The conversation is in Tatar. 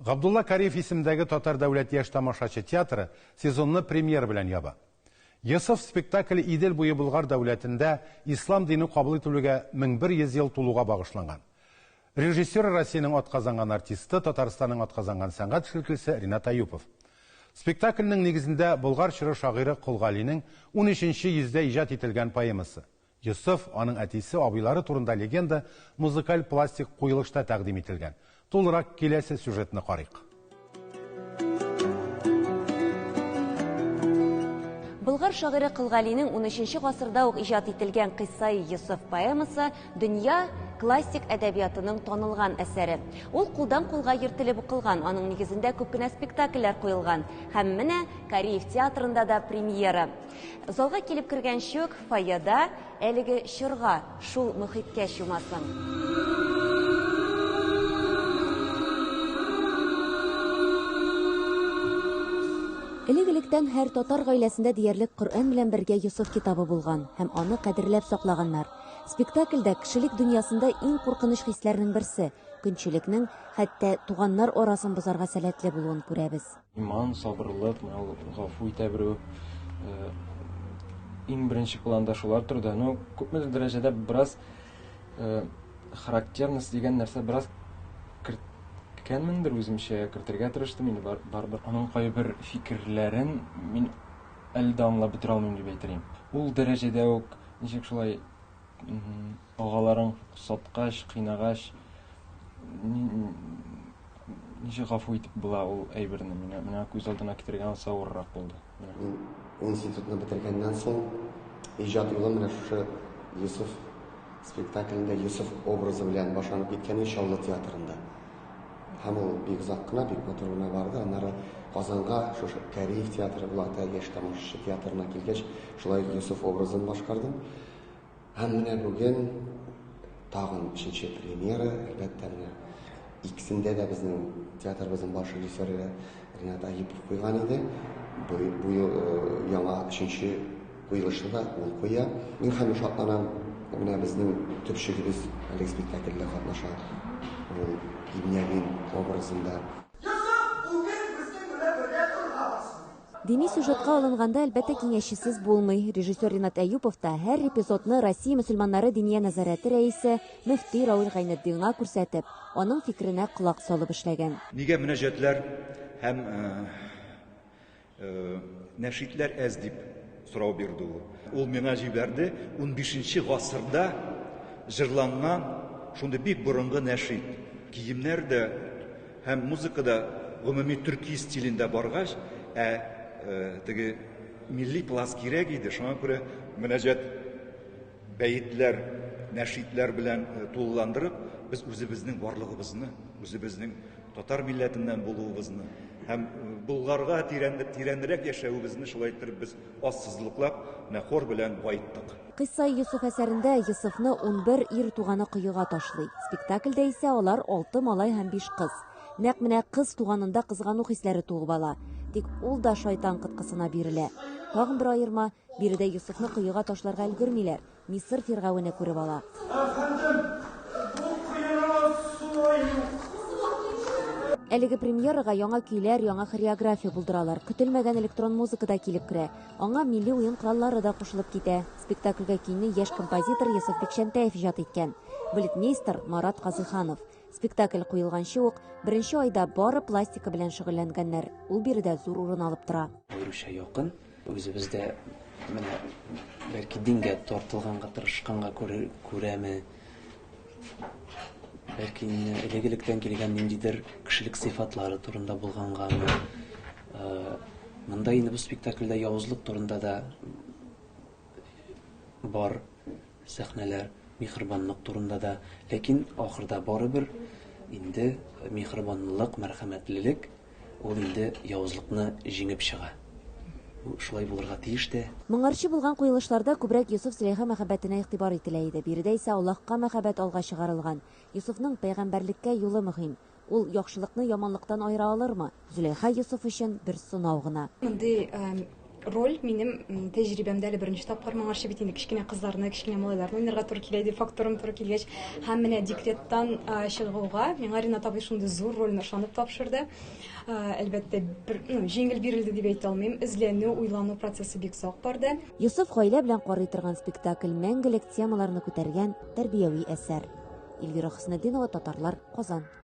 Габдулла Кариев исемдәге Татар дәүләт яшь тамашачы театры сезонны премьер белән яба. Йосыф спектакле Идел буе Болгар дәүләтендә ислам дине кабул ителүгә 1100 ел тулуга багышланган. Режиссер Россиянең атказанган артисты, Татарстанның атказанган сәнгать эшлеклесе Ринат Аюпов. Спектакльнең нигезендә болгар чоры шагыйре Кулгалинең 13-нче йөздә иҗат ителгән поэмасы. Йосыф, аның әтисе, абыйлары турында легенда музыкаль пластик куелышта тәкъдим ителгән. Тулырак киләсе сюжетны карыйк. Болгар шагыйре Кулгалинең 13-нче гасырда ук иҗат ителгән Кыйссаи Йосыф поэмасы дөнья классик әдәбиятының танылган әсәре. Ул кулдан кулга йөртелеп укылган, аның нигезендә күп кенә спектакльләр куелган. Һәм менә Кариев театрында да премьера. Залга килеп кергән чөк фойеда әлеге чорга, шул мөхиткә чумасын. Элек-электән һәр татар гаиләсендә диярлек Коръән белән бергә Йосыф китабы булган һәм аны кадерләп саклаганнар. Спектакльдә кешелек дөньясында иң куркыныч хисләрнең берсе көнчелекнең, хәтта туганнар арасын бозарга сәләтле булуын күрәбез. Иман, сабырлык, гафу итә берү иң беренче планда шулар торды. Ну, күпмедер дәрәҗәдә бераз характерность дигән нәрсә бераз кәнмендер үземчә кертергә тырыштым инде барбыр. Аның кайбер фикерләрен мин әле дә аңлап бетерә алмыйм дип әйтәм. Ул дәрәҗәдә үк ничек шулай агаларың саткач, кыйнагач ничек гафу итеп була ул әйберне менә күз алдына китергән алса авыррак булды. Институтны бетергәннән соң иҗат юлым менә шушы Йосыф спектаклендә Йосыф образы белән башланып киткән Иншалла театрында. Һәм ул бик озак кына, бик матур гына барды. Аннары Казанга, шушы Кариев театры булакта яшь тамашачы театрына килгәч, шулай Йосыф образын башкардым. Һәм менә бүген тагын 3нче премьера, әлбәттә менә икесендә дә безнең театрыбызның баш режиссеры Ринат Аюпов куйган иде. Бу яңа 3нче куелышны да ул куя. Мин һәм шатланам, менә безнең төпчегебез әлеге спектакльдә катнаша. Ул Беньямин образында. Дини сюжетка алынганда әлбәттә киңәшчесез булмый. Режиссер Ринат Аюпов та һәр эпизодны Россия мөселманнары диния назарәте рәисе мөфти Рауил Гайнетдинга күрсәтеп, аның фикеренә колак салып эшләгән. Нигә мөнәҗәтләр һәм нәшидләр әз дип сорау бирде ул. Ул миңа җибәрде 15нче гасырда җырланган шундый бик борынгы нәшид. Киемнәр дә һәм музыка да гомуми төрки стилендә баргач, теге милли пласт кирәк иде. Шуңа күрә мөнәҗәт бәйетләр, нәшидләр белән тулыландырып, без үзебезнең барлыгыбызны, үзебезнең татар милләтеннән булуыбызны һәм Булгарга тирәнрәк яшәүебезне шулай итеп без ассызлыклап, хор белән байыттык. Кыйссаи Йосыф әсәрендә Йосыфны 11 ир туганы кыюга ташлый. Спектакльдә исә алар 6 малай һәм 5 кыз. Нәкъ менә кыз туганында кызгану хисләре туып ала. Тик ул да шайтан кыткысына бирелә. Тагын бер аерма, биредә Йосыфны кыюга ташларга өлгермиләр. Мисыр фиргавене күреп ала. Әлеге премьерага яңа көйләр, яңа хореография булдыралар. Көтелмәгән электрон музыка да килеп керә. Аңа милли уен кораллары да кушылып китә. Спектакльгә көйне яшь композитор Йосыф Бикшәнтәев иҗат иткән. Балетмейстер Марат Казыханов. Спектакль куелганчы ук беренче айда бары пластика белән шөгыльләнгәннәр. Ул биредә зур урын алып тора. Аеруча якын, үзебездә менә бәлки дингә тартылганга, тырышканга күрәме, бәлки элек-электән килгән ниндидер кешелек сыйфатлары турында булгангамы. Монда инде бу спектакльдә явызлык турында да бар сәхнәләр, михрибанлык турында да, ләкин ахырда барыбер инде михрибанлык, мәрхәмәтлелек ул инде явызлыкны җиңеп чыга. Шулай булырга тиеш тә. Моңарчы булган куелышларда күбрәк Йосыф Зөләйха мәхәббәтенә игътибар ителә иде. Биредә исә Аллаһка мәхәббәт алга чыгарылган. Йосыфның пәйгамбәрлеккә юлы мөһим. Ул яхшылыкны яманлыктан айыра алырмы? Зөләйха Йосыф өчен бер сынау гына. Мондый роль минем тәҗрибәмдә әле беренче тапкыр моңарчы бит инде кечкенә кызларны, кечкенә малайларны уйнарга туры килә иде, факторым туры килгәч, һәм менә декреттан чыгуга миңа Ринат абый шундый зур рольне ышанып тапшырды. Әлбәттә, җиңел бирелде дип әйтә алмыйм. Эзләнү, уйлану процессы бик сак барды. Йосыф гаилә белән карый торган спектакль мәңгелек темаларны күтәргән тәрбияви әсәр. Эльвира Хөснетдинова, Татарлар, Казан.